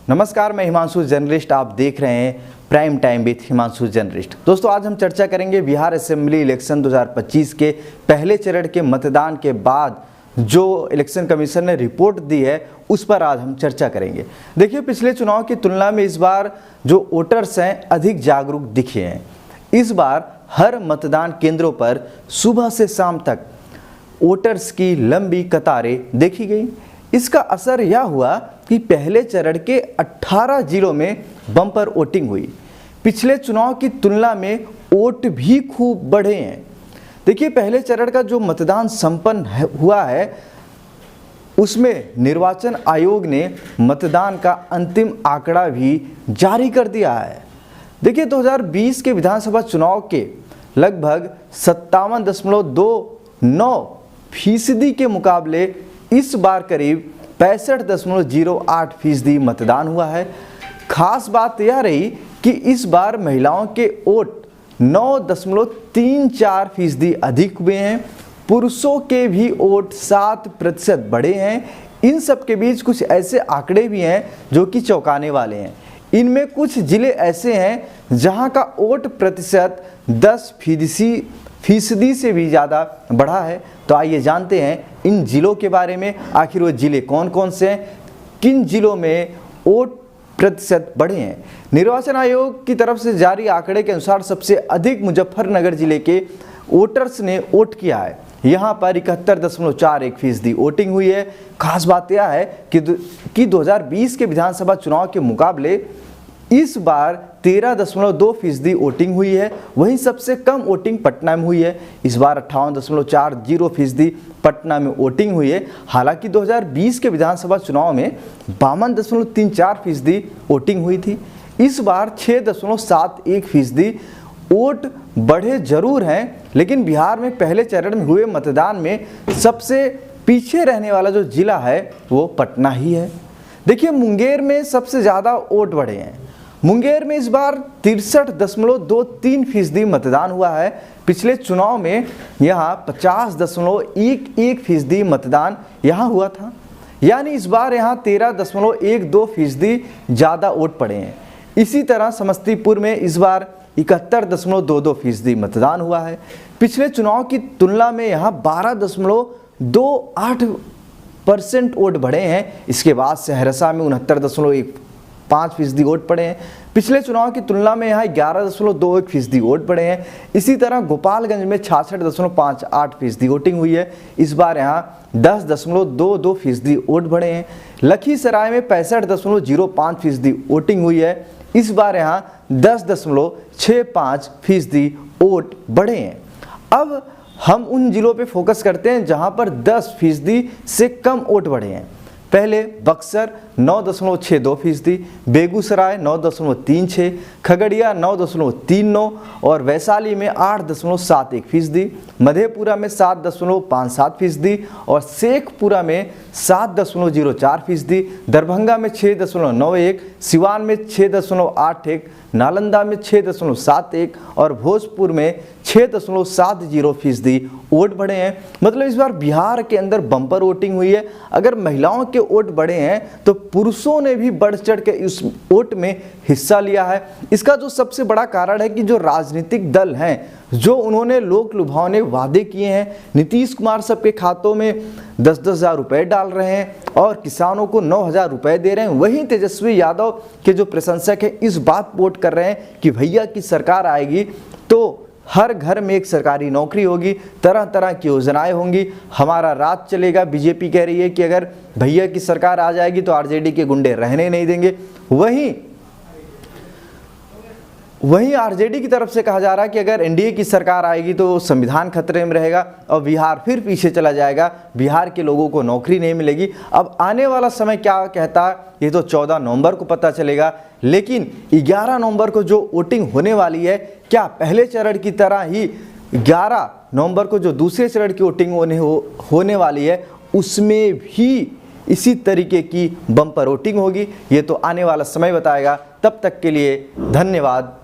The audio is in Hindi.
नमस्कार, मैं हिमांशु जर्नलिस्ट। आप देख रहे हैं prime time with Himanshu journalist. दोस्तों, आज हम चर्चा करेंगे बिहार असेंबली इलेक्शन 2025 के पहले चरण के मतदान के बाद जो इलेक्शन कमीशन ने रिपोर्ट दी है उस पर आज हम चर्चा करेंगे। देखिए, पिछले चुनाव की तुलना में इस बार जो वोटर्स हैं अधिक जागरूक दिखे हैं। इस बार हर मतदान केंद्रों पर सुबह से शाम तक वोटर्स की लंबी कतारें देखी गई। इसका असर यह हुआ कि पहले चरण के 18 जिलों में बम्पर वोटिंग हुई। पिछले चुनाव की तुलना में वोट भी खूब बढ़े हैं। देखिए, पहले चरण का जो मतदान संपन्न हुआ है उसमें निर्वाचन आयोग ने मतदान का अंतिम आंकड़ा भी जारी कर दिया है। देखिए, 2020 के विधानसभा चुनाव के लगभग 57.29% के मुकाबले इस बार करीब 65.08% मतदान हुआ है। खास बात यह रही कि इस बार महिलाओं के वोट 9.34% अधिक हुए हैं। पुरुषों के भी वोट 7% बढ़े हैं। इन सब के बीच कुछ ऐसे आंकड़े भी हैं जो कि चौंकाने वाले हैं। इनमें कुछ जिले ऐसे हैं जहां का वोट प्रतिशत 10% से भी ज़्यादा बढ़ा है। तो आइए जानते हैं इन जिलों के बारे में। आखिर वो जिले कौन कौन से हैं, किन जिलों में वोट प्रतिशत बढ़े हैं। निर्वाचन आयोग की तरफ से जारी आंकड़े के अनुसार सबसे अधिक मुजफ्फरनगर जिले के वोटर्स ने वोट किया है। यहाँ पर 71.41% वोटिंग हुई है। खास बात यह है कि 2020 के विधानसभा चुनाव के मुकाबले इस बार 13.2% वोटिंग हुई है। वहीं सबसे कम वोटिंग पटना में हुई है। इस बार 58.40% पटना में वोटिंग हुई है। हालांकि 2020 के विधानसभा चुनाव में 52.34% वोटिंग हुई थी। इस बार 6.71% वोट बढ़े जरूर हैं, लेकिन बिहार में पहले चरण में हुए मतदान में सबसे पीछे रहने वाला जो जिला है वो पटना ही है। देखिए, मुंगेर में सबसे ज़्यादा वोट बढ़े हैं। मुंगेर में इस बार 63.23% मतदान हुआ है। पिछले चुनाव में यहाँ 50.11% मतदान यहाँ हुआ था। यानी इस बार यहाँ 13.12% ज़्यादा वोट पड़े हैं। इसी तरह समस्तीपुर में इस बार 71.22% मतदान हुआ है। पिछले चुनाव की तुलना में यहाँ 12.28% वोट बढ़े हैं। इसके बाद सहरसा में 69.15% वोट पड़े हैं। पिछले चुनाव की तुलना में यहाँ 11.21% वोट बढ़े हैं। इसी तरह गोपालगंज में 66.58% वोटिंग हुई है। इस बार यहाँ 10.22% वोट बढ़े हैं। लखीसराय में 65.05% वोटिंग हुई है। इस बार यहाँ 10.65% वोट बढ़े हैं। अब हम उन जिलों पे फोकस करते हैं जहां पर 10% से कम वोट बढ़े हैं। पहले बक्सर 9.62%, बेगूसराय 9.36%, खगड़िया 9.39% और वैशाली में 8.71%, मधेपुरा में 7.57% और शेखपुरा में 7.04%, दरभंगा में 6.91%, सिवान में 6.81%, नालंदा में 6.71% और भोजपुर में 6.70% वोट बढ़े हैं। मतलब इस बार बिहार के अंदर बम्पर वोटिंग हुई है। अगर महिलाओं के वोट बढ़े हैं तो पुरुषों ने भी बढ़ चढ़ के इस वोट में हिस्सा लिया है। इसका जो सबसे बड़ा कारण है कि जो राजनीतिक दल हैं, जो उन्होंने लोक लुभावने वादे किए हैं, नीतीश कुमार सबके खातों में 10-10 हज़ार रुपये डाल रहे हैं और किसानों को 9,000 रुपये दे रहे हैं। वहीं तेजस्वी यादव के जो प्रशंसक हैं इस बात वोट कर रहे हैं कि भैया की सरकार आएगी तो हर घर में एक सरकारी नौकरी होगी, तरह तरह की योजनाएं होंगी, हमारा राज चलेगा। बीजेपी कह रही है कि अगर भैया की सरकार आ जाएगी तो आरजेडी के गुंडे रहने नहीं देंगे। वहीं आरजेडी की तरफ से कहा जा रहा है कि अगर एनडीए की सरकार आएगी तो संविधान खतरे में रहेगा और बिहार फिर पीछे चला जाएगा, बिहार के लोगों को नौकरी नहीं मिलेगी। अब आने वाला समय क्या कहता है ये तो 14 नवंबर को पता चलेगा। लेकिन 11 नवंबर को जो वोटिंग होने वाली है, क्या पहले चरण की तरह ही 11 नवंबर को जो दूसरे चरण की वोटिंग होने वाली है उसमें भी इसी तरीके की बम्पर वोटिंग होगी? ये तो आने वाला समय बताएगा। तब तक के लिए धन्यवाद।